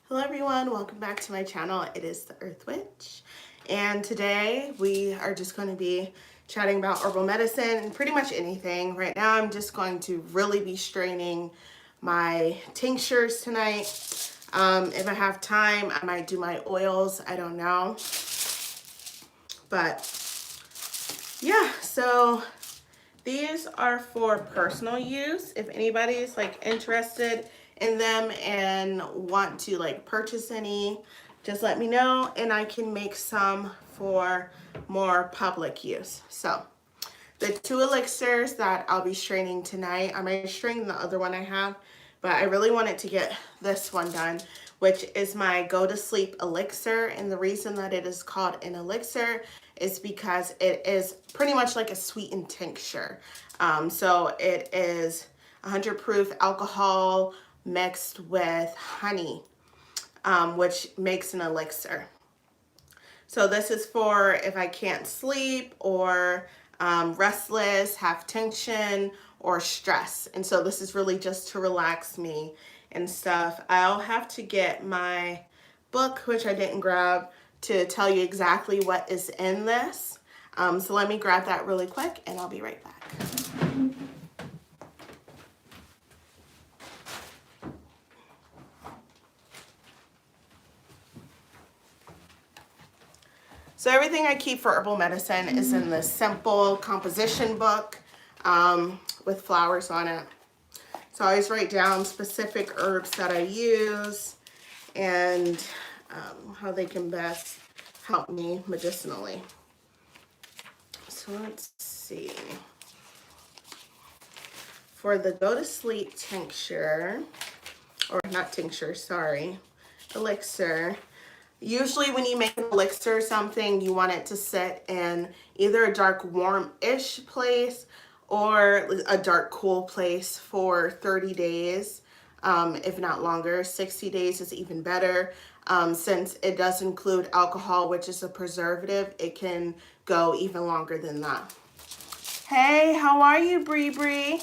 Hello everyone, welcome back to my channel. It is the Earth Witch, and today we are just going to be chatting about herbal medicine and pretty much anything. Right now I'm just going to really be straining my tinctures tonight. If I have time, I might do my oils, I don't know. But yeah, so these are for personal use. If anybody's like interested in them and want to like purchase any, just let me know and I can make some for more public use. So the 2 elixirs that I'll be straining tonight, I might strain the other one I have, but I really wanted to get this one done, which is my Go to Sleep Elixir. And the reason that it is called an elixir is because it is pretty much like a sweetened tincture. So it is 100 proof alcohol mixed with honey, which makes an elixir. So this is for if I can't sleep or restless, have tension, or stress. And so this is really just to relax me and stuff. I'll have to get my book, which I didn't grab, to tell you exactly what is in this. So let me grab that really quick and I'll be right back. So everything I keep for herbal medicine is in this simple composition book with flowers on it. So I always write down specific herbs that I use and how they can best help me medicinally. So let's see. For the Go to Sleep tincture, or not tincture, sorry, elixir. Usually when you make an elixir or something, you want it to sit in either a dark warm-ish place or a dark cool place for 30 days, if not longer. 60 days is even better. Since it does include alcohol, which is a preservative, it can go even longer than that. Hey, how are you, Bree Bree?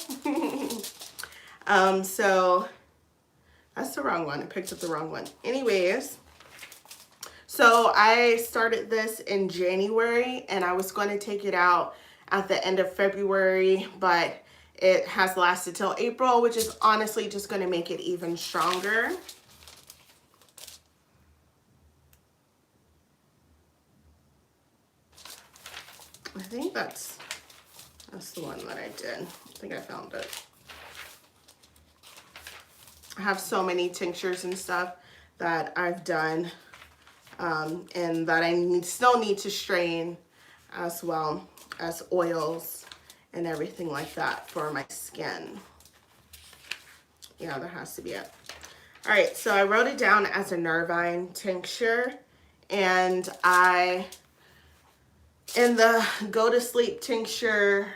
So that's the wrong one. I picked up the wrong one. Anyways. So I started this in January and I was going to take it out at the end of February, but it has lasted till April, which is honestly just going to make it even stronger. I think that's the one that I did. I think I found it. I have so many tinctures and stuff that I've done. And that I still need to strain, as well as oils and everything like that for my skin. Yeah, that has to be it. All right, so I wrote it down as a Nirvine tincture, and in the Go to Sleep tincture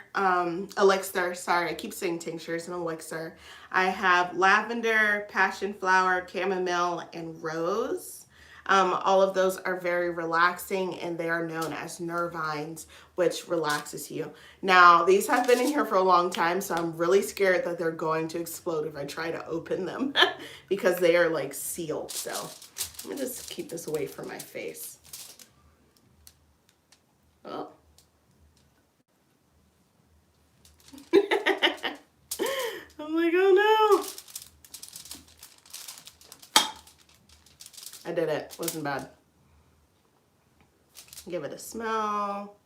elixir, sorry, I keep saying tinctures and elixir, I have lavender, passion flower, chamomile, and rose. All of those are very relaxing and they are known as Nirvines, which relaxes you. Now, these have been in here for a long time, so I'm really scared that they're going to explode if I try to open them because they are like sealed. So let me just keep this away from my face. Oh. I'm like, oh no. I did it. Wasn't bad. Give it a smell.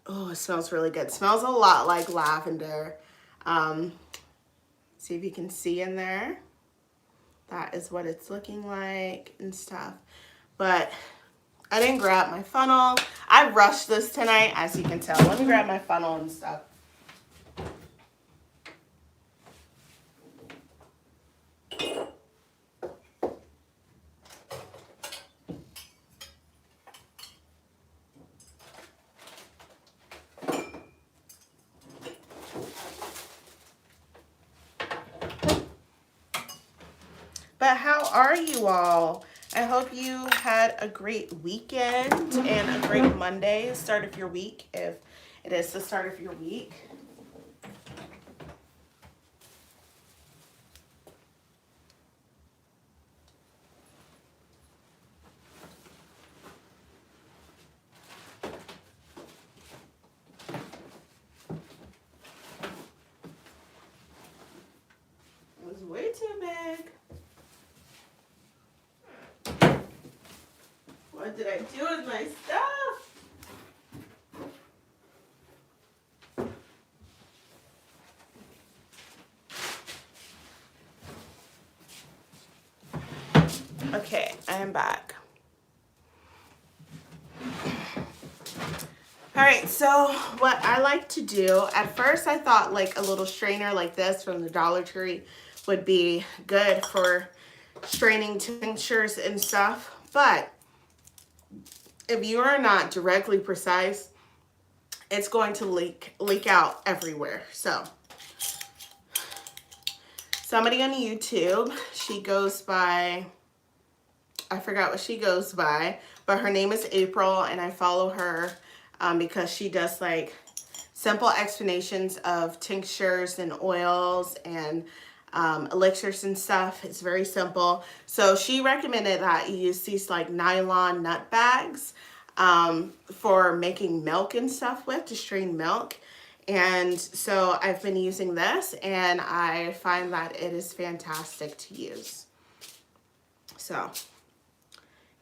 Oh, it smells really good. It smells a lot like lavender. See if you can see in there. That is what it's looking like and stuff. But I didn't grab my funnel. I rushed this tonight, as you can tell. Let me grab my funnel and stuff. But how are you all? I hope you had a great weekend and a great Monday, start of your week, if it is the start of your week. too big. What did I do with my stuff? Okay, I am back. All right, so what I like to do, at first I thought like a little strainer like this from the Dollar Tree would be good for straining tinctures and stuff, but if you are not directly precise, it's going to leak out everywhere. So somebody on YouTube, she goes by, I forgot what she goes by, but her name is April, and I follow her because she does like simple explanations of tinctures and oils and elixirs and stuff. It's very simple. So she recommended that you use these like nylon nut bags for making milk and stuff with, to strain milk. And so I've been using this, and I find that it is fantastic to use. So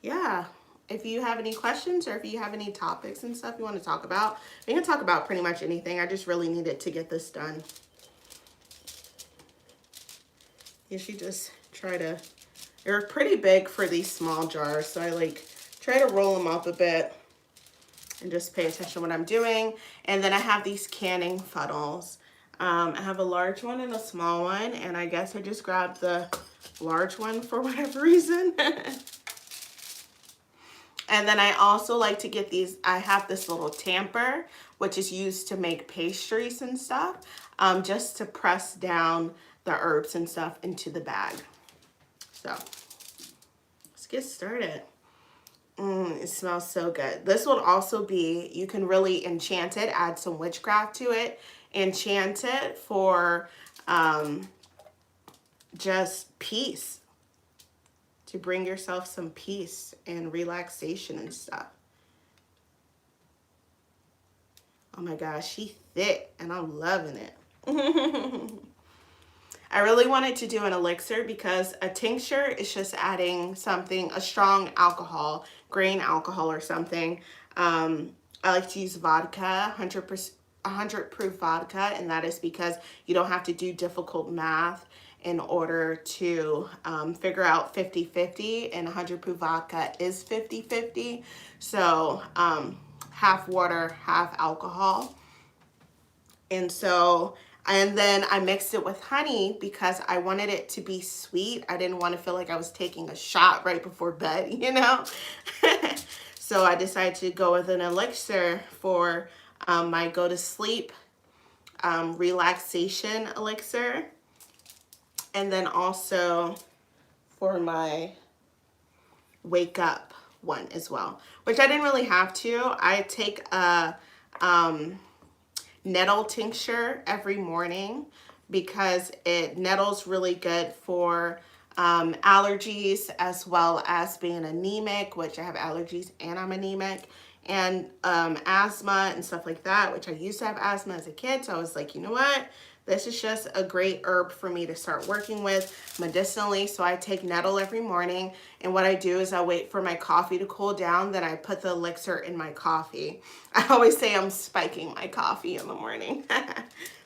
yeah, if you have any questions or if you have any topics and stuff you want to talk about, we can talk about pretty much anything. I just really needed to get this done. You should just try to, they're pretty big for these small jars, so I like try to roll them up a bit and just pay attention to what I'm doing. And then I have these canning funnels. I have a large one and a small one, and I guess I just grabbed the large one for whatever reason. And then I also like to get these, I have this little tamper, which is used to make pastries and stuff, just to press down the herbs and stuff into the bag. So let's get started. It smells so good. This will also be, you can really enchant it, add some witchcraft to it, enchant it for just peace. To bring yourself some peace and relaxation and stuff. Oh my gosh, she's thick and I'm loving it. I really wanted to do an elixir because a tincture is just adding something, a strong alcohol, grain alcohol or something. I like to use vodka, 100 proof vodka, and that is because you don't have to do difficult math in order to figure out 50-50, and 100 proof vodka is 50-50. So half water, half alcohol. And so, and then I mixed it with honey because I wanted it to be sweet. I didn't want to feel like I was taking a shot right before bed, you know? So I decided to go with an elixir for my go to sleep relaxation elixir. And then also for my wake up one as well, which I didn't really have to. I take a nettle tincture every morning because nettle's really good for allergies as well as being anemic, which I have allergies and I'm anemic, and asthma and stuff like that, which I used to have asthma as a kid. So I was like, you know what? This is just a great herb for me to start working with medicinally. So I take nettle every morning, and what I do is I wait for my coffee to cool down, then I put the elixir in my coffee. I always say I'm spiking my coffee in the morning.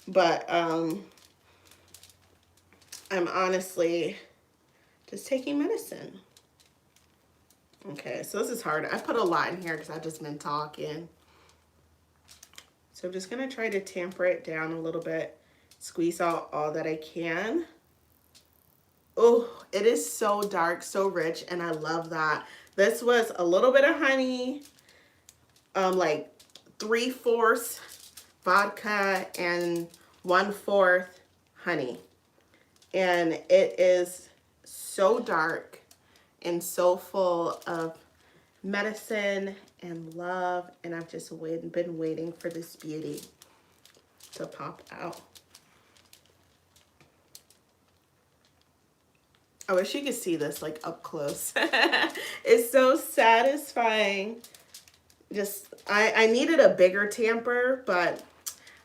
But I'm honestly just taking medicine. Okay, so this is hard. I put a lot in here because I've just been talking. So I'm just gonna try to tamper it down a little bit. Squeeze out all that I can. Oh, it is so dark, so rich, and I love that. This was a little bit of honey, like 3/4 vodka and 1/4 honey. And it is so dark and so full of medicine and love, and I've just been waiting for this beauty to pop out. I wish you could see this like up close. It's so satisfying. Just, I needed a bigger tamper, but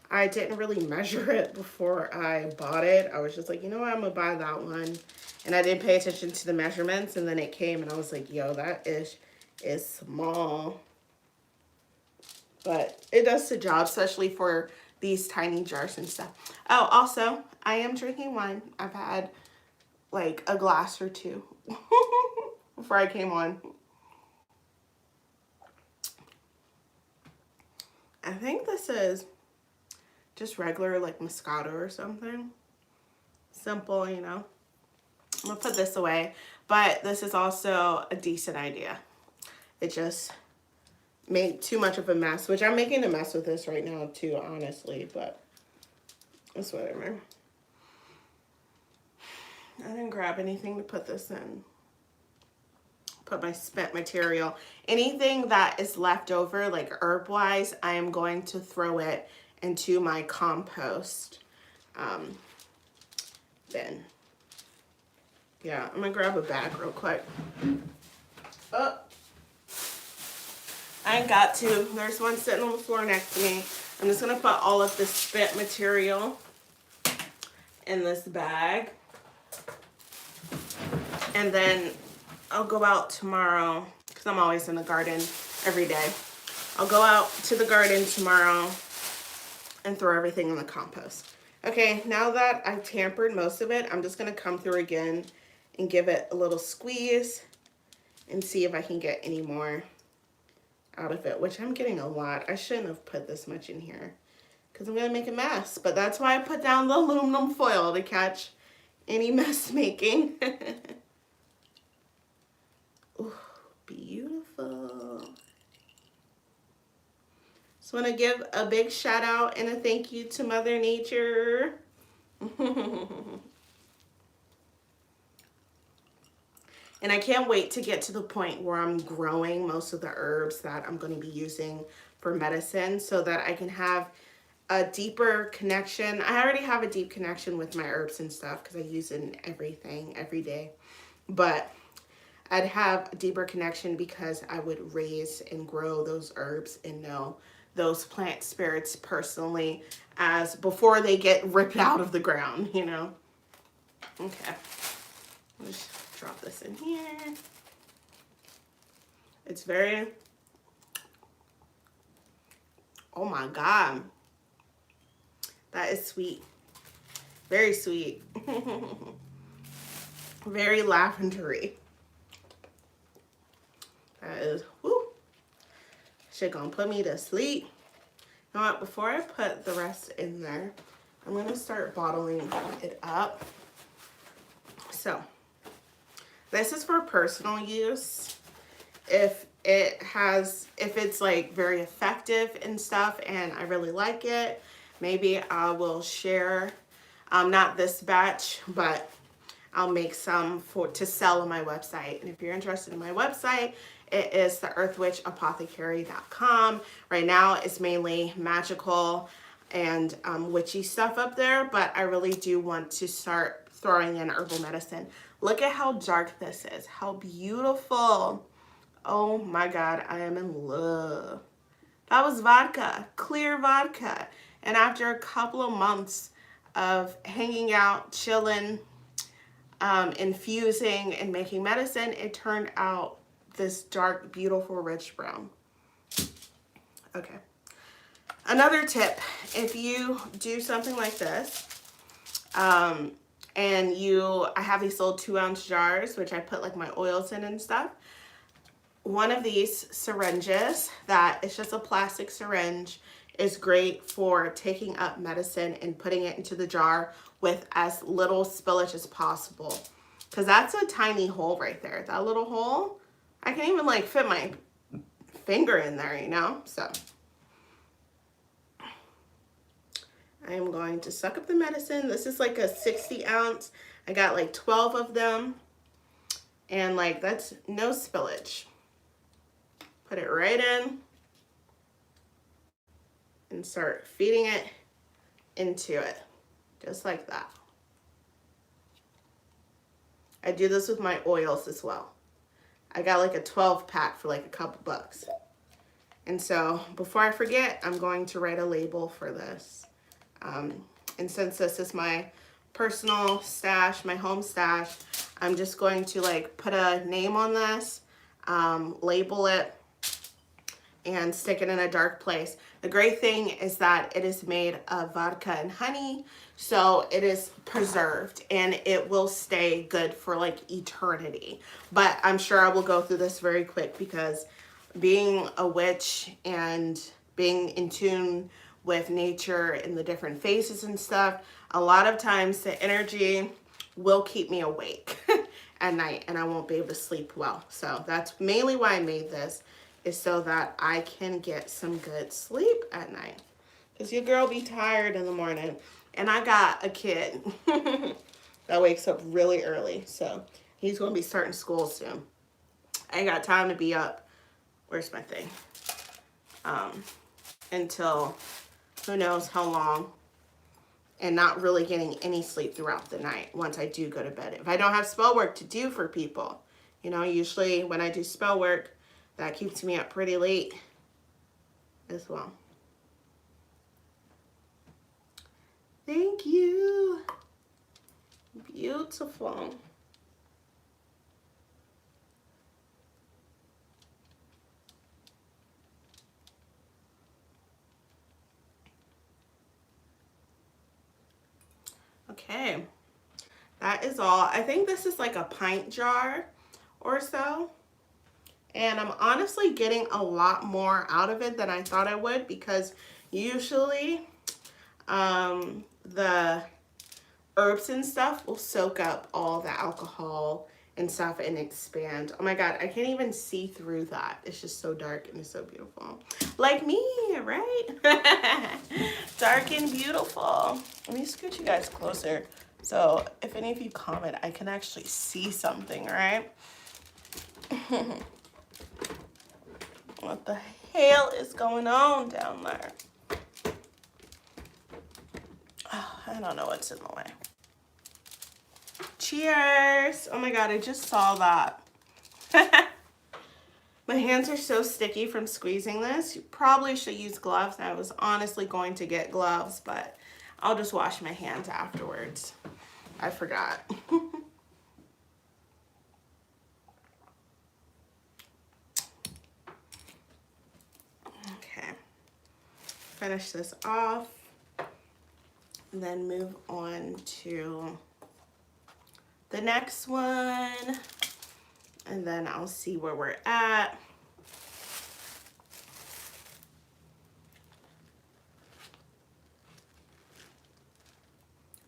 I didn't really measure it before I bought it. I was just like, you know what, I'm gonna buy that one. And I didn't pay attention to the measurements, and then it came and I was like, yo, that is small. But it does the job, especially for these tiny jars and stuff. Oh, also, I am drinking wine. I've had like a glass or two before I came on. I think this is just regular like Moscato or something. Simple, you know. I'm gonna put this away, but this is also a decent idea. It just made too much of a mess, which I'm making a mess with this right now too, honestly, but it's whatever. I didn't grab anything to put this in. Put my spent material. Anything that is left over, like herb-wise, I am going to throw it into my compost bin. Yeah, I'm gonna grab a bag real quick. Oh, I ain't got to. There's one sitting on the floor next to me. I'm just gonna put all of this spent material in this bag. And then I'll go out tomorrow, because I'm always in the garden every day. I'll go out to the garden tomorrow and throw everything in the compost. Okay, now that I've tampered most of it, I'm just gonna come through again and give it a little squeeze and see if I can get any more out of it, which I'm getting a lot. I shouldn't have put this much in here because I'm gonna make a mess, but that's why I put down the aluminum foil to catch any mess making. Ooh, beautiful. Just want to give a big shout out and a thank you to Mother Nature. And I can't wait to get to the point where I'm growing most of the herbs that I'm going to be using for medicine so that I can have a deeper connection. I already have a deep connection with my herbs and stuff because I use it in everything every day. But I'd have a deeper connection because I would raise and grow those herbs and know those plant spirits personally as before they get ripped out of the ground, you know? Okay. Just drop this in here. It's very, oh my God. That is sweet. Very sweet. Very lavendery. That is, whoo. Shit gonna put me to sleep. You know what? Before I put the rest in there, I'm gonna start bottling it up. So, this is for personal use. If it's like very effective and stuff and I really like it, maybe I will share, not this batch, but I'll make some to sell on my website. And if you're interested in my website, it is theearthwitchapothecary.com. Right now, it's mainly magical and witchy stuff up there, but I really do want to start throwing in herbal medicine. Look at how dark this is. How beautiful. Oh my God, I am in love. That was vodka, clear vodka. And after a couple of months of hanging out, chilling, infusing and making medicine, it turned out this dark, beautiful, rich brown. Okay. Another tip, if you do something like this, and I have these little 2-ounce jars, which I put like my oils in and stuff. One of these syringes that is just a plastic syringe is great for taking up medicine and putting it into the jar with as little spillage as possible. Because that's a tiny hole right there. That little hole, I can even like fit my finger in there, you know? So I am going to suck up the medicine. This is like a 60-ounce. I got like 12 of them. And like that's no spillage. Put it right in and start feeding it into it, just like that. I do this with my oils as well. I got like a 12-pack for like a couple bucks. And so before I forget, I'm going to write a label for this And since this is my personal stash, my home stash, I'm just going to like put a name on this, label it, and stick it in a dark place. The great thing is that it is made of vodka and honey, so it is preserved and it will stay good for like eternity. But I'm sure I will go through this very quick because being a witch and being in tune with nature and the different phases and stuff, a lot of times the energy will keep me awake at night and I won't be able to sleep well. So that's mainly why I made this, is so that I can get some good sleep at night. Because your girl be tired in the morning. And I got a kid that wakes up really early. So he's going to be starting school soon. I ain't got time to be up. Where's my thing? Until who knows how long, and not really getting any sleep throughout the night once I do go to bed. If I don't have spell work to do for people, you know, usually when I do spell work, that keeps me up pretty late as well. Thank you. Beautiful. Okay, that is all. I think this is like a pint jar or so. And I'm honestly getting a lot more out of it than I thought I would, because usually the herbs and stuff will soak up all the alcohol and stuff and expand. Oh my God, I can't even see through that. It's just so dark and it's so beautiful. Like me, right? Dark and beautiful. Let me scoot you guys closer. So if any of you comment, I can actually see something, right? What the hell is going on down there? Oh, I don't know what's in the way. Cheers! Oh my God, I just saw that. My hands are so sticky from squeezing this. You probably should use gloves. I was honestly going to get gloves, but I'll just wash my hands afterwards. I forgot. Okay. Finish this off. And then move on to the next one. And then I'll see where we're at.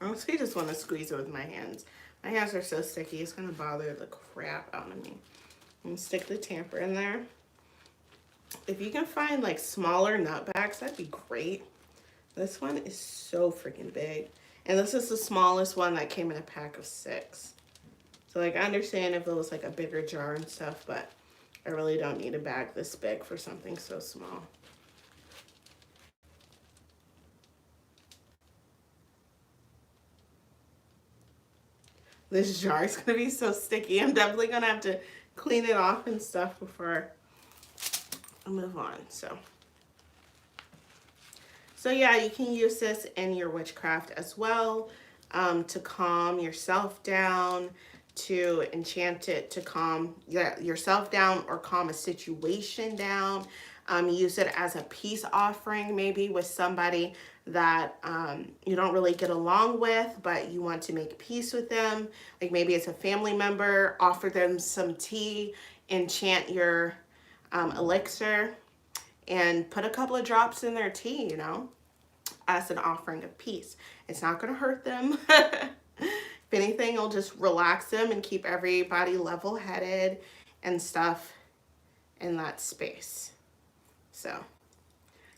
I honestly just want to squeeze it with my hands. My hands are so sticky, it's gonna bother the crap out of me. I'm gonna stick the tamper in there. If you can find like smaller nut bags, that'd be great. This one is so freaking big. And this is the smallest one that came in a pack of 6. So like, I understand if it was like a bigger jar and stuff, but I really don't need a bag this big for something so small. This jar is gonna be so sticky. I'm definitely gonna have to clean it off and stuff before I move on. So yeah, you can use this in your witchcraft as well, to calm yourself down, to enchant it, to calm yourself down or calm a situation down. Use it as a peace offering, maybe with somebody that you don't really get along with, but you want to make peace with them. Like maybe it's a family member, offer them some tea, enchant your elixir, and put a couple of drops in their tea, you know, as an offering of peace. It's not going to hurt them. If anything, it'll just relax them and keep everybody level-headed and stuff in that space. So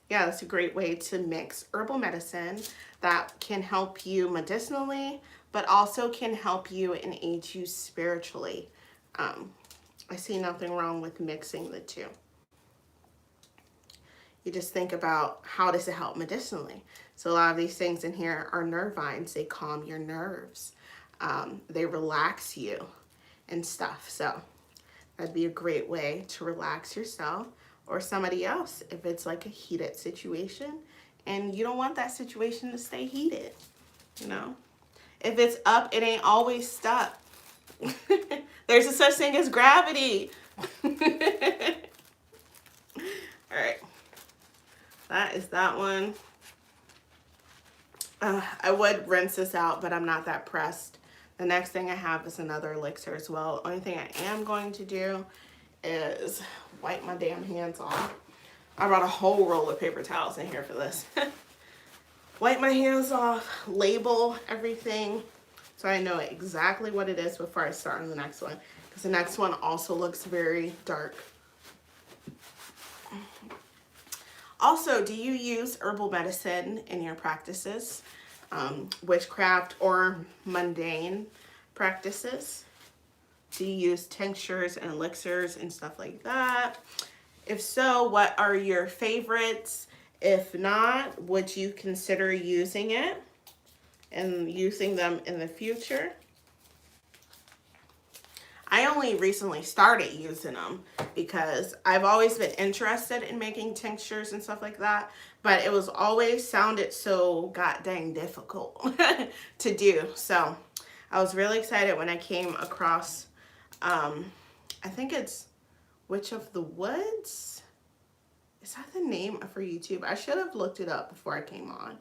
yeah, that's a great way to mix herbal medicine that can help you medicinally, but also can help you and aid you spiritually. I see nothing wrong with mixing the two. You just think about, how does it help medicinally? So a lot of these things in here are nervines. They calm your nerves. They relax you and stuff. So that'd be a great way to relax yourself or somebody else if it's like a heated situation And you don't want that situation to stay heated, you know. If it's up, it ain't always stuck. There's a such thing as gravity. All right. That is that one. I would rinse this out, but I'm not that pressed. The next thing I have is another elixir as well. The only thing I am going to do is wipe my damn hands off. I brought a whole roll of paper towels in here for this. Wipe my hands off, label everything so I know exactly what it is before I start on the next one. Because the next one also looks very dark. Also, do you use herbal medicine in your practices? Witchcraft or mundane practices? Do you use tinctures and elixirs and stuff like that? If so, what are your favorites? If not, would you consider using it and using them in the future? I only recently started using them because I've always been interested in making tinctures and stuff like that, but it was always sounded so god dang difficult to do. So I was really excited when I came across, I think it's Witch of the Woods. Is that the name for YouTube? I should have looked it up before I came on.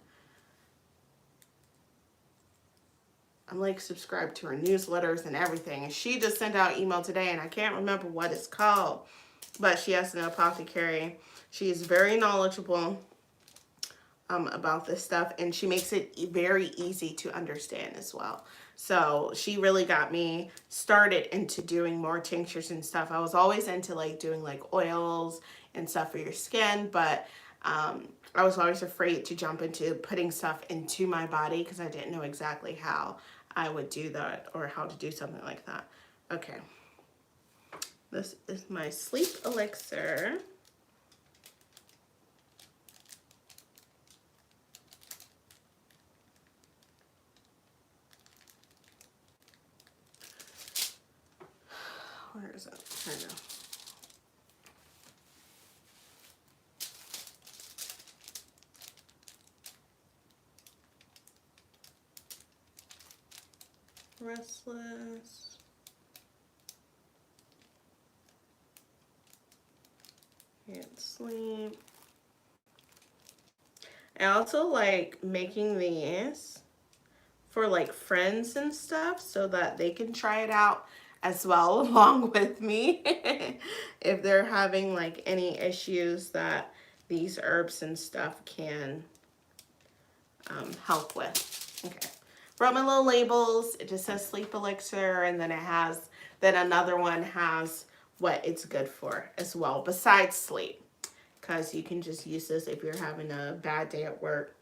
I'm like subscribed to her newsletters and everything. And she just sent out email today and I can't remember what it's called. But she has an apothecary. She is very knowledgeable about this stuff. And she makes it very easy to understand as well. So she really got me started into doing more tinctures and stuff. I was always into like doing like oils and stuff for your skin. But I was always afraid to jump into putting stuff into my body because I didn't know exactly how I would do that or how to do something like that. Okay. This is my Sleep Elixir. Where is it? There we go. Restless. Can't sleep. I also like making these for like friends and stuff so that they can try it out as well along with me if they're having like any issues that these herbs and stuff can help with. Okay. Wrote my little labels. It just says Sleep Elixir, and then it has, then another one has what it's good for as well, besides sleep. Because you can just use this if you're having a bad day at work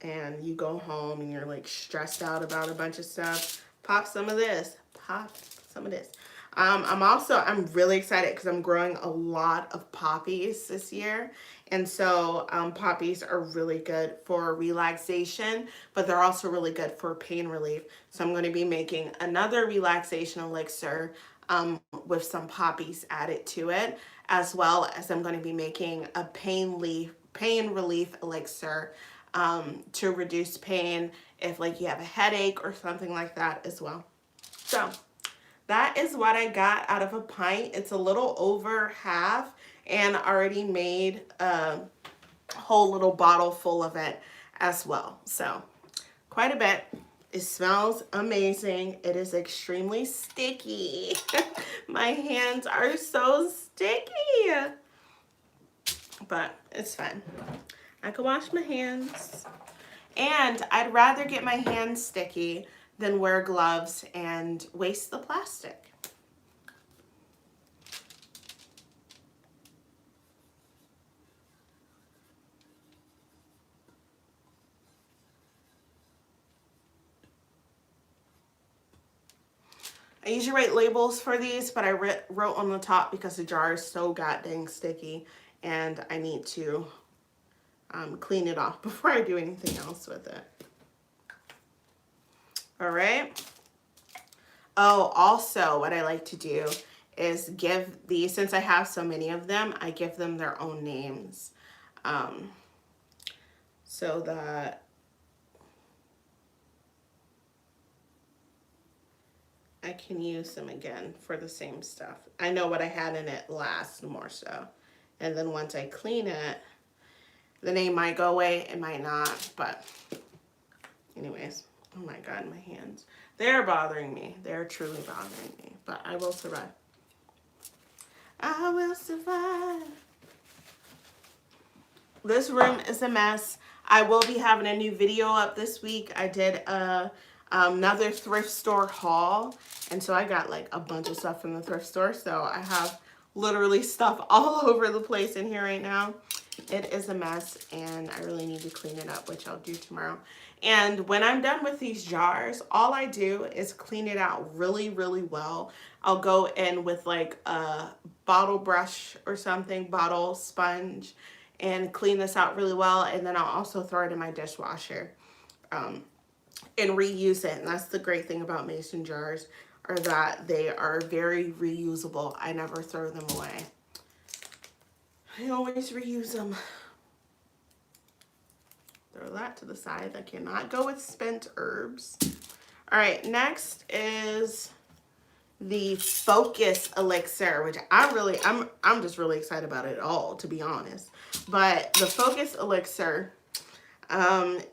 and you go home and you're like stressed out about a bunch of stuff. Pop some of this. Pop some of this. I'm really excited because I'm growing a lot of poppies this year. And so poppies are really good for relaxation, but they're also really good for pain relief. So I'm going to be making another relaxation elixir with some poppies added to it, as well as I'm going to be making a pain relief elixir to reduce pain if like you have a headache or something like that as well. So that is what I got out of a pint. It's a little over half and already made a whole little bottle full of it as well. So quite a bit. It smells amazing. It is extremely sticky. My hands are so sticky. But it's fine. I can wash my hands. And I'd rather get my hands sticky than wear gloves and waste the plastic. I usually write labels for these, but I wrote on the top because the jar is so goddamn sticky and I need to clean it off before I do anything else with it. All right. Oh, also what I like to do is give these, since I have so many of them, I give them their own names. so that I can use them again for the same stuff. I know what I had in it last more so. And then once I clean it, the name might go away, it might not, but anyways, oh my God, my hands. They're bothering me. They're truly bothering me, but I will survive. I will survive. This room is a mess. I will be having a new video up this week. I did another thrift store haul, and so I got like a bunch of stuff from the thrift store, so I have literally stuff all over the place in here right now. It is a mess, and I really need to clean it up, which I'll do tomorrow. And when I'm done with these jars, all I do is clean it out really, really well. I'll go in with like a bottle brush or something, bottle sponge, and clean this out really well. And then I'll also throw it in my dishwasher and reuse it. And that's the great thing about mason jars, are that they are very reusable. I never throw them away. I always reuse them. Throw that to the side. I cannot go with spent herbs. All right, next is the Focus Elixir, which I'm just really excited about it all, to be honest. But the Focus Elixir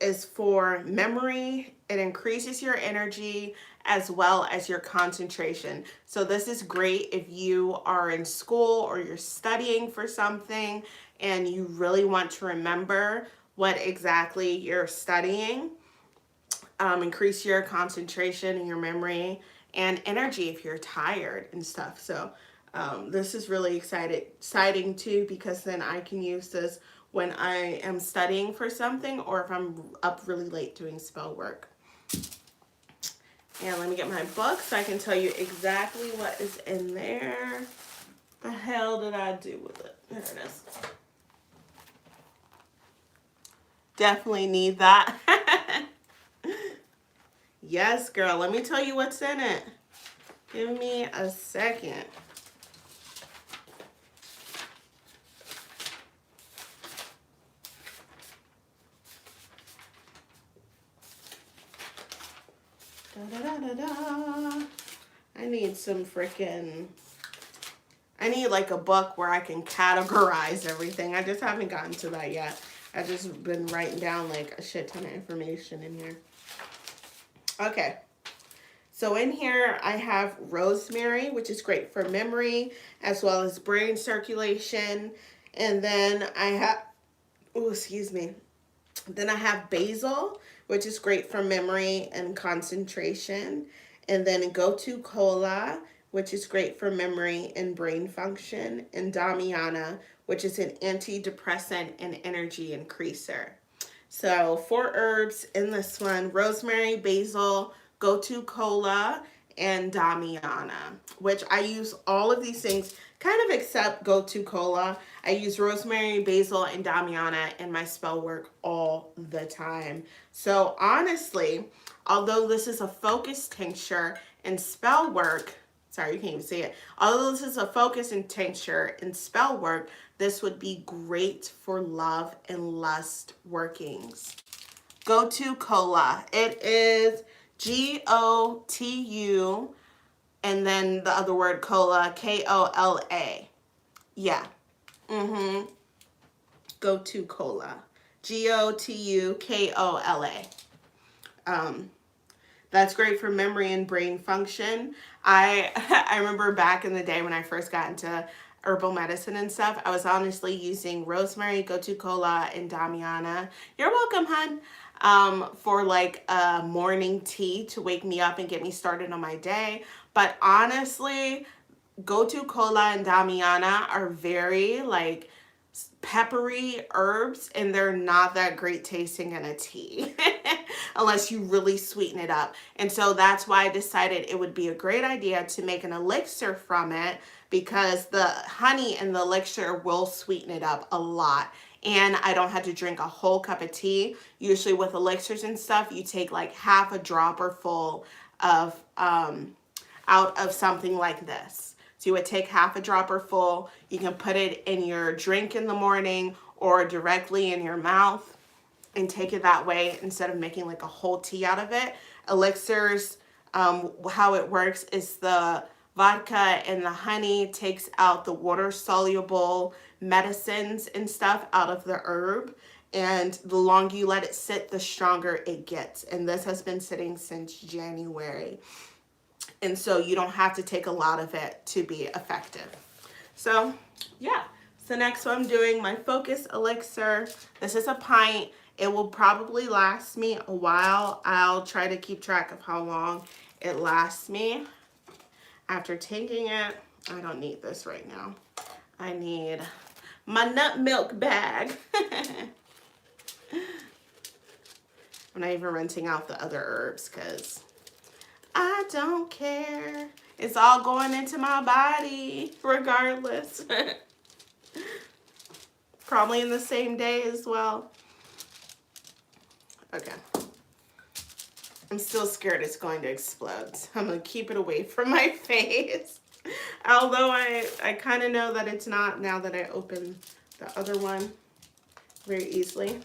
is for memory. It increases your energy as well as your concentration. So this is great if you are in school or you're studying for something and you really want to remember what exactly you're studying. Increase your concentration and your memory and energy if you're tired and stuff. So this is really exciting too, because then I can use this when I am studying for something or if I'm up really late doing spell work. And let me get my book so I can tell you exactly what is in there. The hell did I do with it? There it is. Definitely need that. Yes, girl. Let me tell you what's in it. Give me a second. I need some freaking... I need like a book where I can categorize everything. I just haven't gotten to that yet. I've just been writing down like a shit ton of information in here. Okay. So in here I have rosemary, which is great for memory as well as brain circulation. And then I have, oh, excuse me. Then I have basil, which is great for memory and concentration. And then gotu kola, which is great for memory and brain function. And damiana, which is an antidepressant and energy increaser. So 4 herbs in this one: rosemary, basil, gotu kola, and damiana, which I use all of these things kind of except gotu kola. I use rosemary, basil, and damiana in my spell work all the time. So honestly, although this is a focus tincture and spell work, sorry, you can't even see it. Although this is a focus and tincture and spell work, this would be great for love and lust workings. Gotu kola. It is G-O-T-U and then the other word cola, K-O-L-A. Yeah. Gotu kola. G-O-T-U-K-O-L-A. That's great for memory and brain function. I remember back in the day when I first got into herbal medicine and stuff, I was honestly using rosemary, gotu kola, and damiana. You're welcome, hun. For like a morning tea to wake me up and get me started on my day. But honestly, gotu kola and damiana are very like peppery herbs, and they're not that great tasting in a tea unless you really sweeten it up. And so that's why I decided it would be a great idea to make an elixir from it, because the honey in the elixir will sweeten it up a lot. And I don't have to drink a whole cup of tea. Usually with elixirs and stuff, you take like half a dropper full of out of something like this. So you would take half a dropper full. You can put it in your drink in the morning, or directly in your mouth and take it that way instead of making like a whole tea out of it. Elixirs, how it works is the vodka and the honey takes out the water soluble medicines and stuff out of the herb, and the longer you let it sit, the stronger it gets. And this has been sitting since January, and so you don't have to take a lot of it to be effective. So yeah, so next I'm doing my Focus Elixir. This is a pint. It will probably last me a while. I'll try to keep track of how long it lasts me. After taking it, I don't need this right now. I need my nut milk bag. I'm not even rinsing out the other herbs because I don't care. It's all going into my body regardless. Probably in the same day as well. Okay. I'm still scared it's going to explode, so I'm going to keep it away from my face. Although I kind of know that it's not now that I open the other one very easily.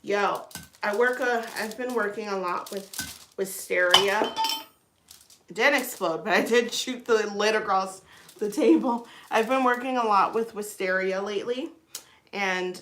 Yo, I've been working a lot with wisteria. It didn't explode, but I did shoot the lid across the table. I've been working a lot with wisteria lately, and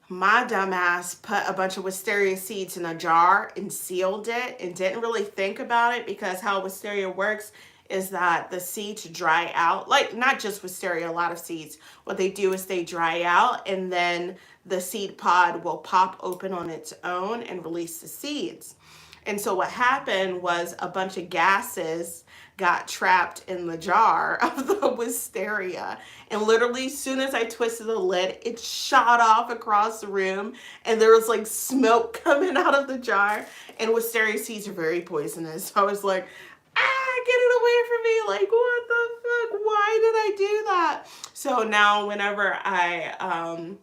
my dumbass put a bunch of wisteria seeds in a jar and sealed it and didn't really think about it, because how wisteria works is that the seeds dry out. Like, not just wisteria, a lot of seeds. What they do is they dry out, and then the seed pod will pop open on its own and release the seeds. And so what happened was a bunch of gases got trapped in the jar of the wisteria. And literally, as soon as I twisted the lid, it shot off across the room, and there was like smoke coming out of the jar. And wisteria seeds are very poisonous. So I was like, get it away from me. Like, what the fuck? Why did I do that? So now whenever I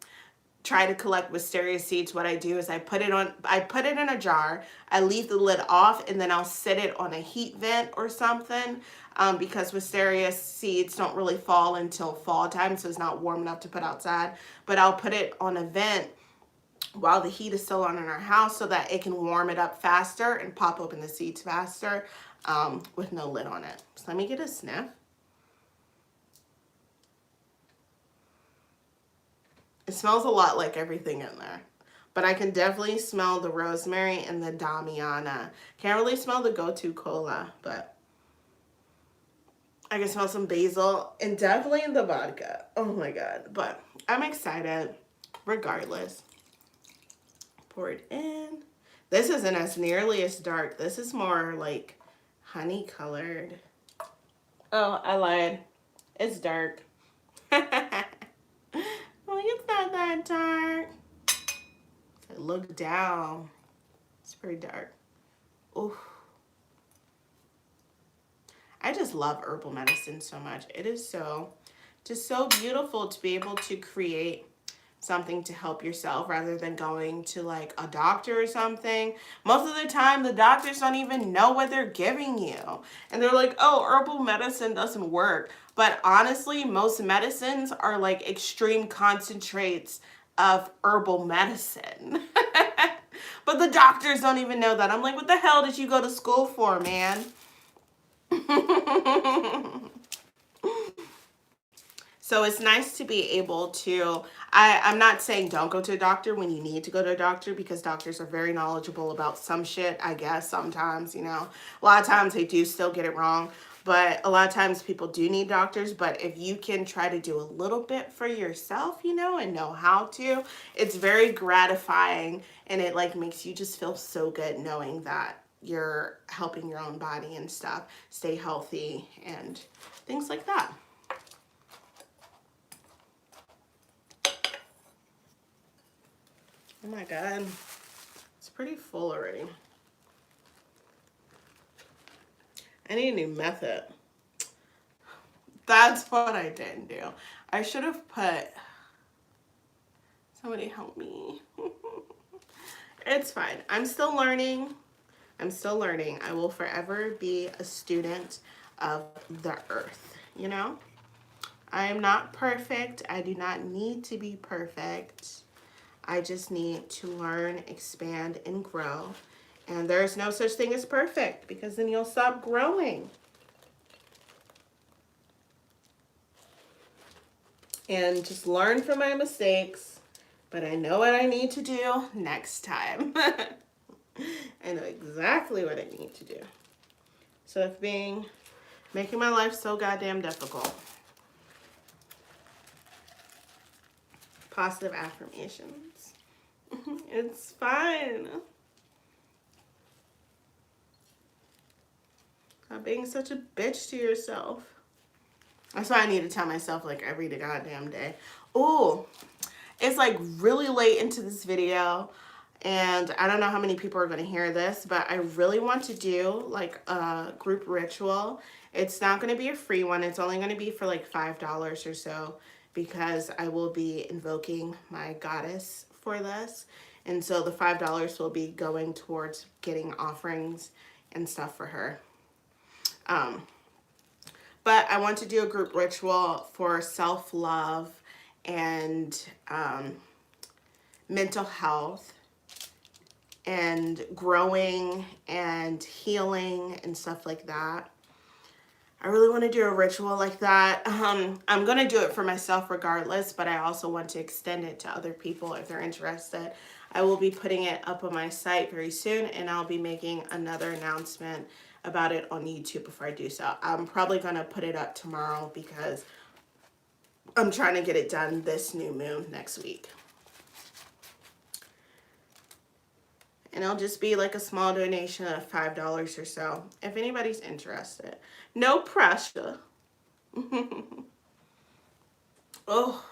try to collect wisteria seeds, what I do is I put it in a jar, I leave the lid off, and then I'll set it on a heat vent or something, because wisteria seeds don't really fall until fall time, so it's not warm enough to put outside. But I'll put it on a vent while the heat is still on in our house so that it can warm it up faster and pop open the seeds faster, with no lid on it. So let me get a sniff. It smells a lot like everything in there, but I can definitely smell the rosemary and the damiana. Can't really smell the gotu kola, but I can smell some basil and definitely the vodka. Oh my God, but I'm excited regardless. Pour it in. This isn't as nearly as dark. This is more like honey colored. Oh, I lied. It's dark. Well, it's not that dark. If I look down, it's pretty dark. Ooh. I just love herbal medicine so much. It is just so beautiful to be able to create something to help yourself rather than going to like a doctor or something. Most of the time, the doctors don't even know what they're giving you. And they're like, oh, herbal medicine doesn't work. But honestly, most medicines are like extreme concentrates of herbal medicine. But the doctors don't even know that. I'm like, what the hell did you go to school for, man? So it's nice to be able to, I'm not saying don't go to a doctor when you need to go to a doctor, because doctors are very knowledgeable about some shit, I guess, sometimes, you know. A lot of times they do still get it wrong, but a lot of times people do need doctors. But if you can try to do a little bit for yourself, you know, and know how to, it's very gratifying, and it like makes you just feel so good knowing that you're helping your own body and stuff stay healthy and things like that. Oh my God, it's pretty full already. I need a new method. That's what I didn't do. I should have put, somebody help me. It's fine. I'm still learning. I will forever be a student of the earth, you know? I am not perfect. I do not need to be perfect. I just need to learn, expand, and grow. And there's no such thing as perfect, because then you'll stop growing. And just learn from my mistakes. But I know what I need to do next time. I know exactly what I need to do. So if making my life so goddamn difficult. Positive affirmations. It's fine. Stop being such a bitch to yourself. That's why I need to tell myself like every goddamn day. Ooh, it's like really late into this video, and I don't know how many people are going to hear this, but I really want to do like a group ritual. It's not going to be a free one. It's only going to be for like $5 or so, because I will be invoking my goddess for this. And so the $5 will be going towards getting offerings and stuff for her. But I want to do a group ritual for self-love and mental health and growing and healing and stuff like that. I really want to do a ritual like that. I'm going to do it for myself regardless, but I also want to extend it to other people if they're interested. I will be putting it up on my site very soon, and I'll be making another announcement about it on YouTube before I do so. I'm probably going to put it up tomorrow because I'm trying to get it done this new moon next week. And it'll just be like a small donation of $5 or so, if anybody's interested. No pressure. Oh,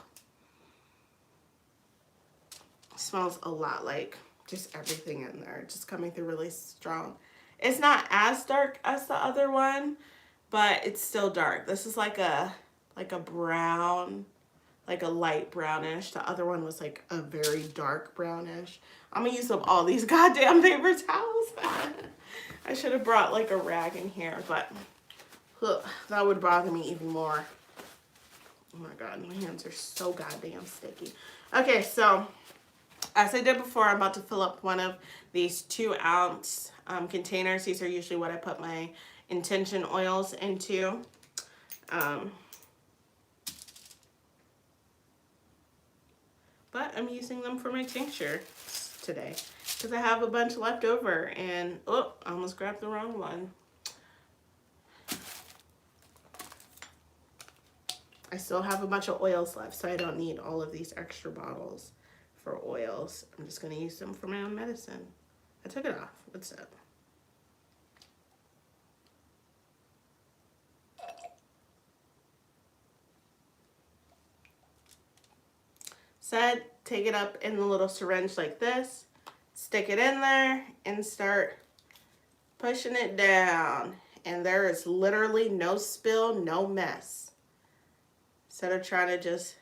it smells a lot like just everything in there. Just coming through really strong. It's not as dark as the other one, but it's still dark. This is like a brown, like a light brownish. The other one was like a very dark brownish. I'm gonna use up all these goddamn paper towels. I should have brought like a rag in here, but that would bother me even more. Oh my god, my hands are so goddamn sticky. Okay, so as I did before, I'm about to fill up one of these 2-ounce containers. These are usually what I put my intention oils into. But I'm using them for my tincture today because I have a bunch left over, and oh, I almost grabbed the wrong one. I still have a bunch of oils left, so I don't need all of these extra bottles for oils. I'm just going to use them for my own medicine. I took it off. What's up? Said, take it up in the little syringe like this, stick it in there, and start pushing it down. And there is literally no spill, no mess. Instead of trying to just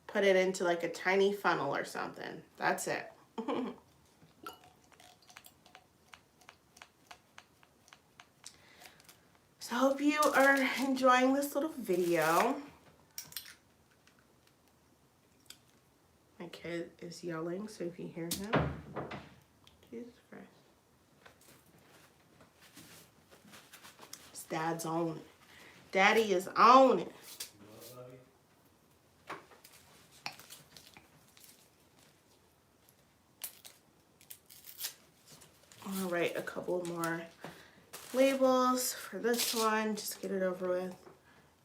put it into like a tiny funnel or something. That's it. So I hope you are enjoying this little video. My kid is yelling, so if you hear him, Jesus Christ. His dad's on it. Daddy is on it. I'll write a couple more labels for this one, just get it over with.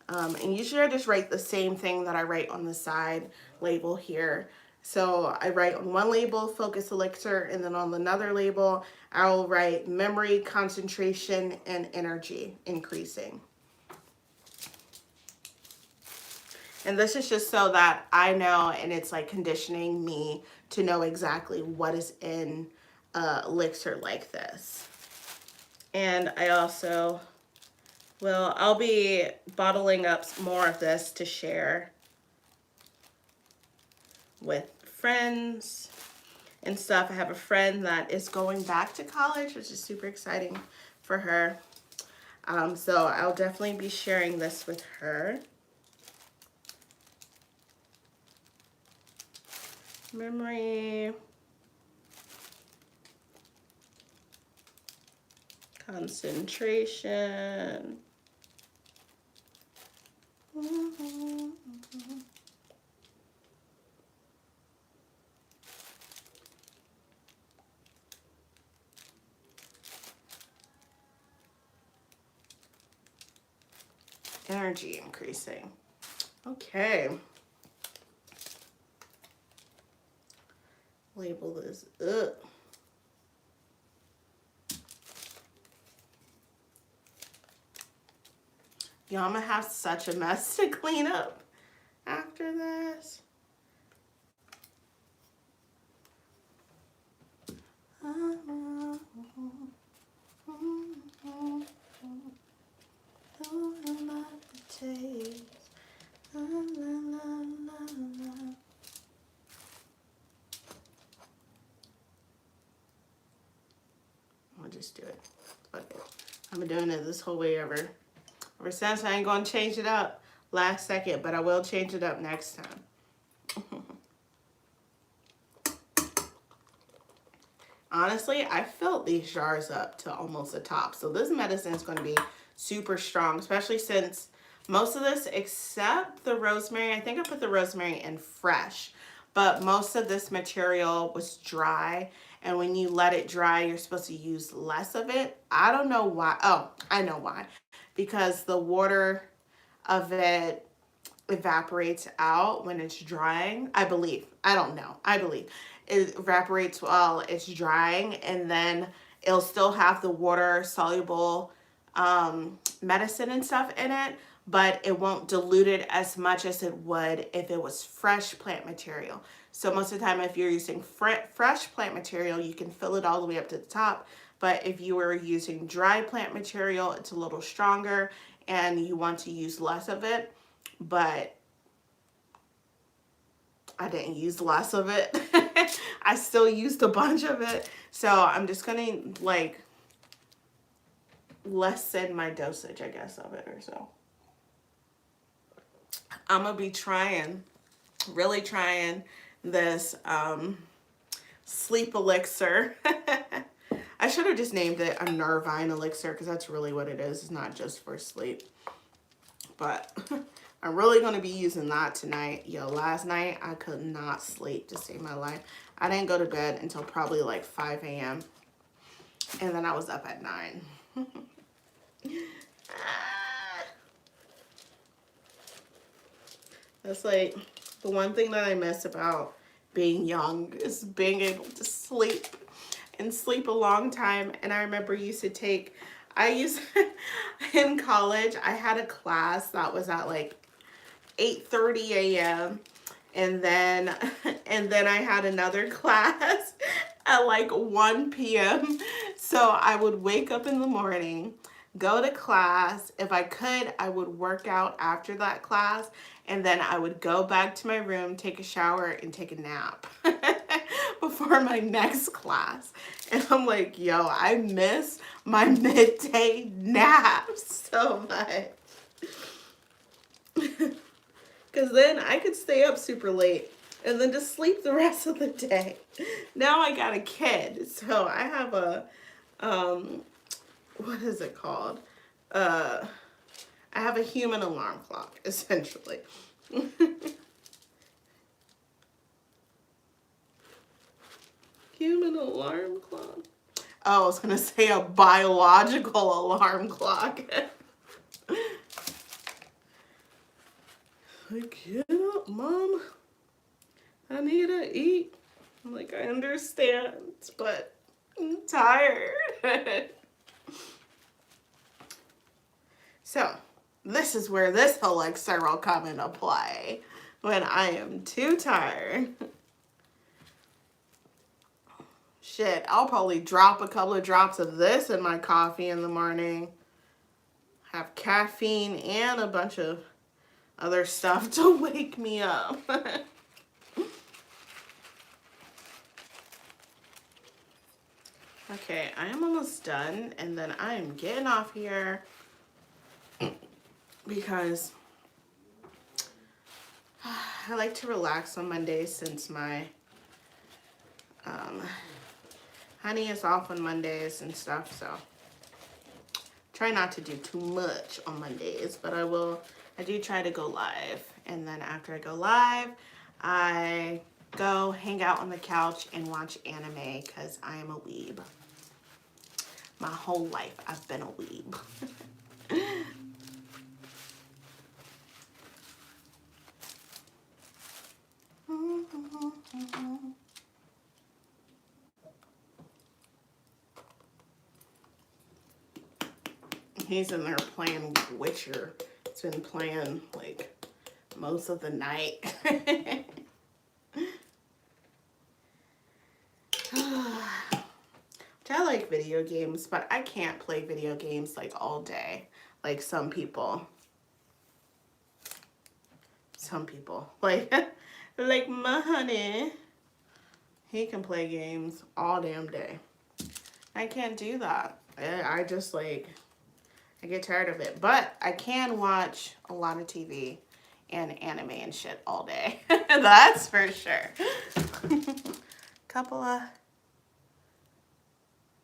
And usually I just write the same thing that I write on the side label here. So I write on one label, Focus Elixir, and then on another label, I'll write Memory, Concentration, and Energy Increasing. And this is just so that I know, and it's like conditioning me to know exactly what is in elixir like this. And I also I'll be bottling up more of this to share with friends and stuff. I have a friend that is going back to college, which is super exciting for her. So I'll definitely be sharing this with her. memory, concentration, energy increasing. Okay. Label this up. Y'all, I'm gonna have such a mess to clean up after this. I'll just do it. Fuck it. I've been doing it this whole way ever since. I ain't gonna change it up last second, but I will change it up next time. Honestly, I filled these jars up to almost the top. So this medicine is going to be super strong, especially since most of this, except the rosemary, I think I put the rosemary in fresh, but most of this material was dry. And when you let it dry, you're supposed to use less of it. I don't know why. Oh, I know why. Because the water of it evaporates out when it's drying, I believe. I don't know. I believe it evaporates while it's drying, and then it'll still have the water soluble medicine and stuff in it, but it won't dilute it as much as it would if it was fresh plant material. So most of the time, if you're using fresh plant material, you can fill it all the way up to the top. But if you were using dry plant material, it's a little stronger and you want to use less of it. But I didn't use less of it. I still used a bunch of it. So I'm just gonna like lessen my dosage, I guess, of it or so. I'm gonna be trying, really trying this Sleep Elixir. I should have just named it a Nirvine Elixir because that's really what it is. It's not just for sleep. But I'm really going to be using that tonight. Yo, last night I could not sleep to save my life. I didn't go to bed until probably like 5 a.m. And then I was up at 9. That's like the one thing that I miss about being young is being able to sleep and sleep a long time. And I remember in college, I had a class that was at like 8:30 a.m. and then I had another class at like 1 p.m. So I would wake up in the morning, go to class. If I could, I would work out after that class, and then I would go back to my room, take a shower, and take a nap before my next class. And I'm like, yo, I miss my midday naps so much. Because then I could stay up super late and then just sleep the rest of the day. Now I got a kid, so I have a, what is it called? I have a human alarm clock, essentially. Human alarm clock. Oh, I was going to say a biological alarm clock. Like, get up, Mom. I need to eat. I'm like, I understand, but I'm tired. So, this is where this elixir will come into play when I am too tired. Shit, I'll probably drop a couple of drops of this in my coffee in the morning. Have caffeine and a bunch of other stuff to wake me up. Okay, I am almost done, and then I am getting off here because I like to relax on Mondays since my Honey is off on Mondays and stuff, so try not to do too much on Mondays, but I do try to go live. And then after I go live, I go hang out on the couch and watch anime because I am a weeb. My whole life, I've been a weeb. He's in there playing Witcher. It's been playing like most of the night. I like video games, but I can't play video games like all day, like some people. Like like my honey, he can play games all damn day. I can't do that. I just like, I get tired of it. But I can watch a lot of TV and anime and shit all day. That's for sure. Couple of...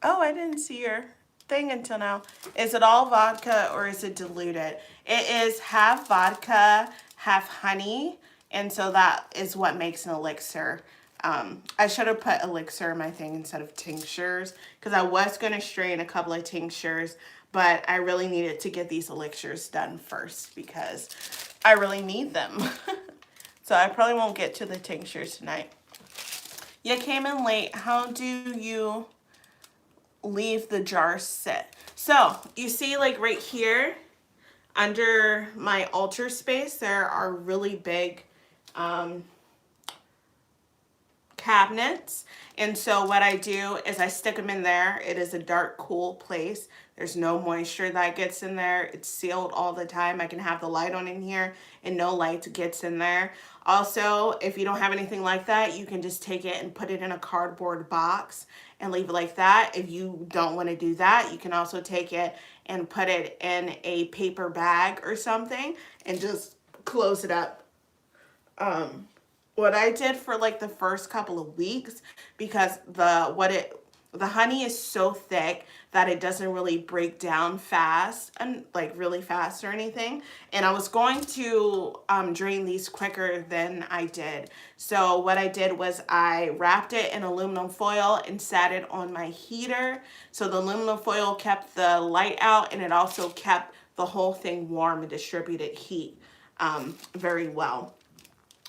Oh, I didn't see your thing until now. Is it all vodka or is it diluted? It is half vodka, half honey. And so that is what makes an elixir. I should have put elixir in my thing instead of tinctures because I was going to strain a couple of tinctures, but I really needed to get these elixirs done first because I really need them. So I probably won't get to the tinctures tonight. You came in late. How do you leave the jar sit? So you see like right here under my altar space, there are really big cabinets. And so what I do is I stick them in there. It is a dark, cool place. There's no moisture that gets in there. It's sealed all the time. I can have the light on in here and no light gets in there. Also, if you don't have anything like that, you can just take it and put it in a cardboard box and leave it like that. If you don't want to do that, you can also take it and put it in a paper bag or something and just close it up. What I did for like the first couple of weeks, because the honey is so thick that it doesn't really break down fast and like really fast or anything. And I was going to drain these quicker than I did. So what I did was I wrapped it in aluminum foil and sat it on my heater. So the aluminum foil kept the light out and it also kept the whole thing warm and distributed heat very well,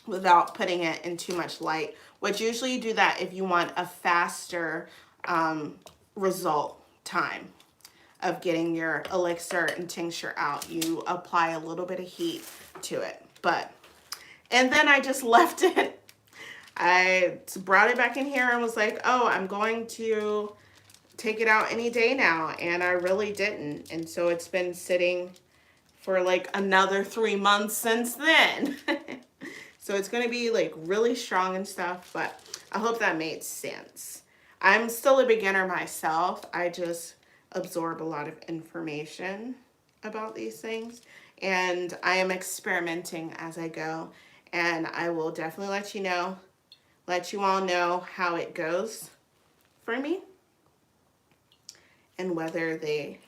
without putting it in too much light, which usually you do that if you want a faster result time of getting your elixir and tincture out. You apply a little bit of heat to it. And then I just left it. I brought it back in here and was like, oh, I'm going to take it out any day now. And I really didn't. And so it's been sitting for like another 3 months since then. So it's going to be like really strong and stuff, but I hope that made sense. I'm still a beginner myself. I just absorb a lot of information about these things, and I am experimenting as I go, and I will definitely let you all know how it goes for me and whether they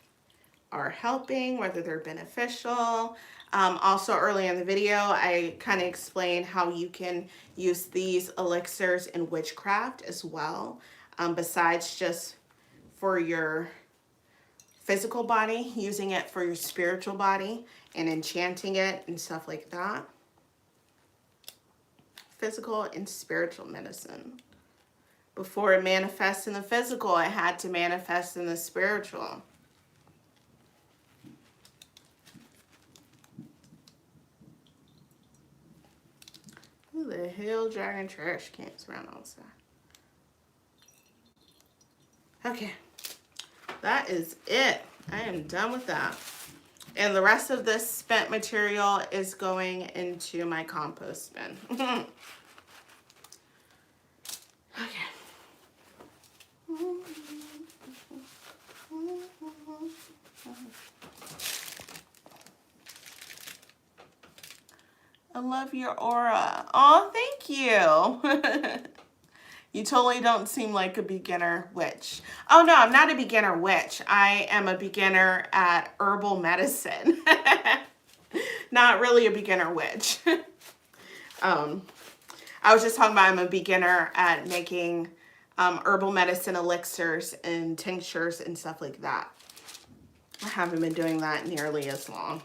are helping, whether they're beneficial. Also early in the video, I kind of explained how you can use these elixirs in witchcraft as well, besides just for your physical body, using it for your spiritual body and enchanting it and stuff like that. Physical and spiritual medicine. Before it manifests in the physical, it had to manifest in the spiritual. Who the hell dragging trash cans around outside? Okay, that is it. I am done with that. And the rest of this spent material is going into my compost bin. Okay. I love your aura. Oh, thank you. You totally don't seem like a beginner witch. Oh no, I'm not a beginner witch. I am a beginner at herbal medicine. Not really a beginner witch. I was just talking about I'm a beginner at making herbal medicine elixirs and tinctures and stuff like that. I haven't been doing that nearly as long.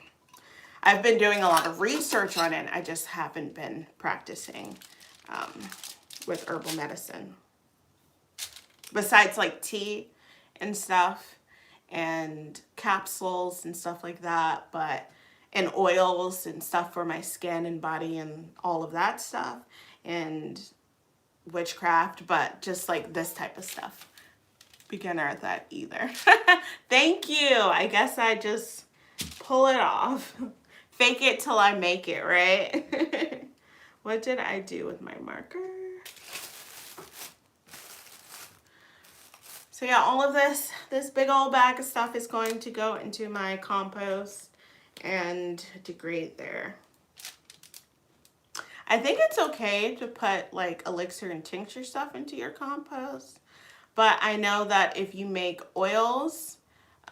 I've been doing a lot of research on it. I just haven't been practicing with herbal medicine. Besides like tea and stuff and capsules and stuff like that, and oils and stuff for my skin and body and all of that stuff, and witchcraft, but just like this type of stuff. Beginner at that either. Thank you. I guess I just pull it off. Fake it till I make it, right? What did I do with my marker? So yeah, all of this big old bag of stuff is going to go into my compost and degrade there. I think it's okay to put like elixir and tincture stuff into your compost, but I know that if you make oils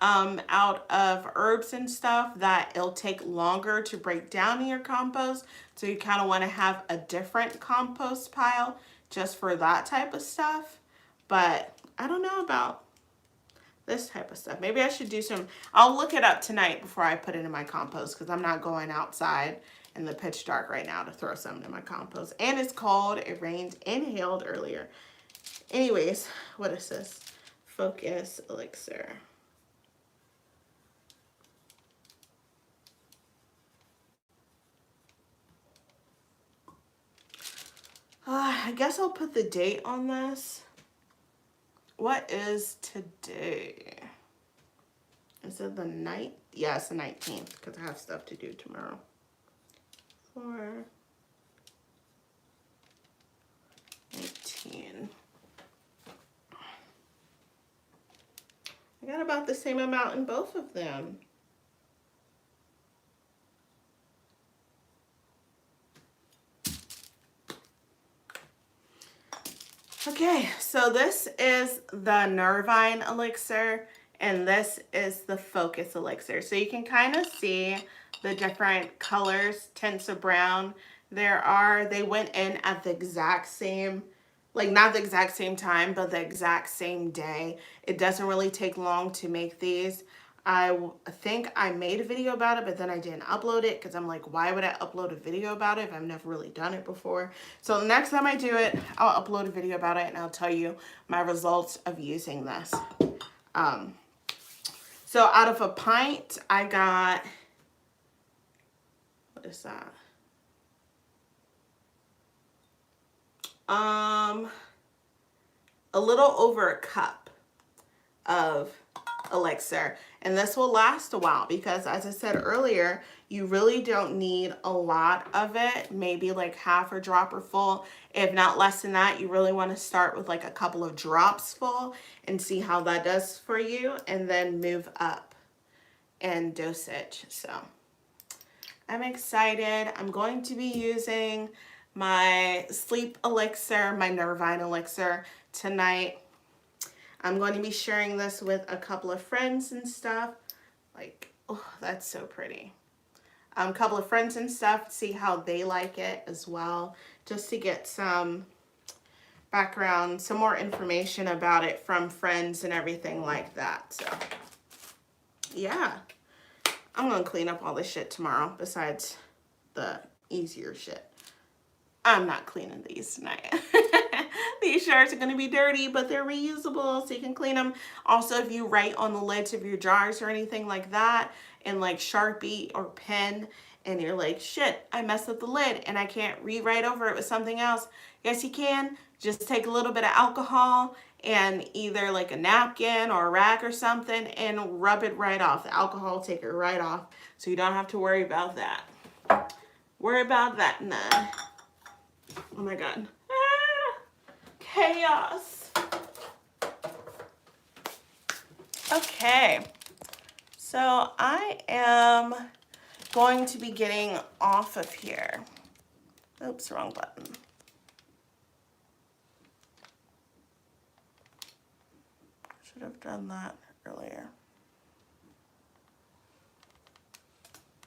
out of herbs and stuff, that it'll take longer to break down in your compost. So you kind of want to have a different compost pile just for that type of stuff. But I don't know about this type of stuff. Maybe I should do some, I'll look it up tonight before I put it in my compost, because I'm not going outside in the pitch dark right now to throw something in my compost. And it's cold, it rained and hailed earlier. Anyways, what is this? Focus Elixir. I guess I'll put the date on this. What is today? Is it the 9th? Yeah, it's the 19th because I have stuff to do tomorrow. 4/19. I got about the same amount in both of them. Okay, so this is the Nirvine Elixir, and this is the Focus Elixir. So you can kind of see the different colors, tints of brown. They went in at the exact same, like not the exact same time, but the exact same day. It doesn't really take long to make these. I think I made a video about it, but then I didn't upload it because I'm like, why would I upload a video about it if I've never really done it before? So next time I do it, I'll upload a video about it and I'll tell you my results of using this. So out of a pint, I got, what is that? A little over a cup of elixir, and this will last a while because, as I said earlier, you really don't need a lot of it, maybe like half a dropper full. If not less than that, you really want to start with like a couple of drops full and see how that does for you, and then move up in dosage. So I'm excited. I'm going to be using my Sleep Elixir, my Nirvine Elixir tonight. I'm going to be sharing this with a couple of friends and stuff. Like, oh, that's so pretty. A couple of friends and stuff, see how they like it as well, just to get some background, some more information about it from friends and everything like that. So, yeah. I'm going to clean up all this shit tomorrow, besides the easier shit. I'm not cleaning these tonight. These shards are going to be dirty, but they're reusable, so you can clean them. Also, if you write on the lids of your jars or anything like that in like Sharpie or pen, and you're like, shit, I messed up the lid and I can't rewrite over it with something else. Yes, you can. Just take a little bit of alcohol and either like a napkin or a rag or something and rub it right off. The alcohol will take it right off, so you don't have to worry about that. Worry about that none. Oh my God. Chaos. Okay, so I am going to be getting off of here. Oops, wrong button. have done that earlier.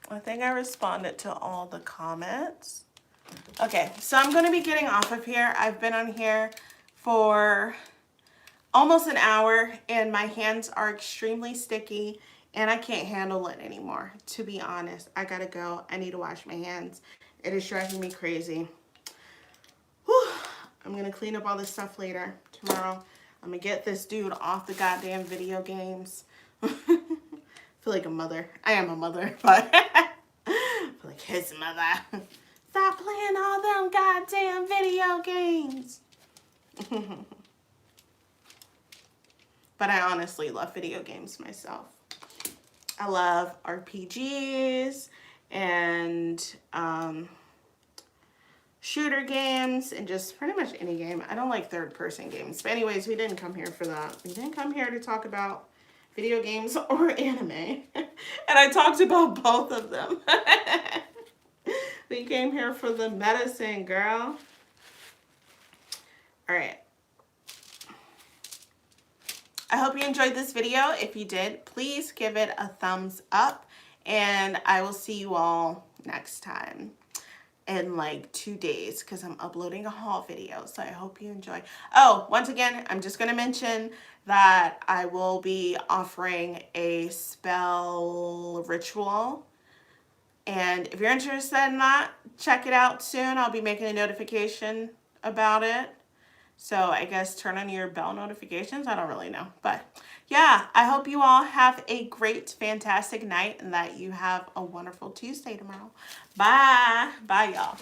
I think I responded to all the comments. Okay, so I'm going to be getting off of here. I've been on here for almost an hour and my hands are extremely sticky and I can't handle it anymore. To be honest, I gotta go. I need to wash my hands. It is driving me crazy. Whew. I'm gonna clean up all this stuff later. Tomorrow, I'm gonna get this dude off the goddamn video games. I feel like a mother. I am a mother, but I feel like his mother. Stop playing all them goddamn video games. But I honestly love video games myself. I love RPGs and shooter games and just pretty much any game. I don't like third-person games. But anyways, we didn't come here for that. We didn't come here to talk about video games or anime. And I talked about both of them. We came here for the medicine, girl. All right. I hope you enjoyed this video. If you did, please give it a thumbs up. And I will see you all next time in like 2 days because I'm uploading a haul video. So I hope you enjoy. Oh, once again, I'm just going to mention that I will be offering a spell ritual. And if you're interested in that, check it out soon. I'll be making a notification about it. So I guess turn on your bell notifications. I don't really know. But yeah, I hope you all have a great, fantastic night and that you have a wonderful Tuesday tomorrow. Bye. Bye, y'all.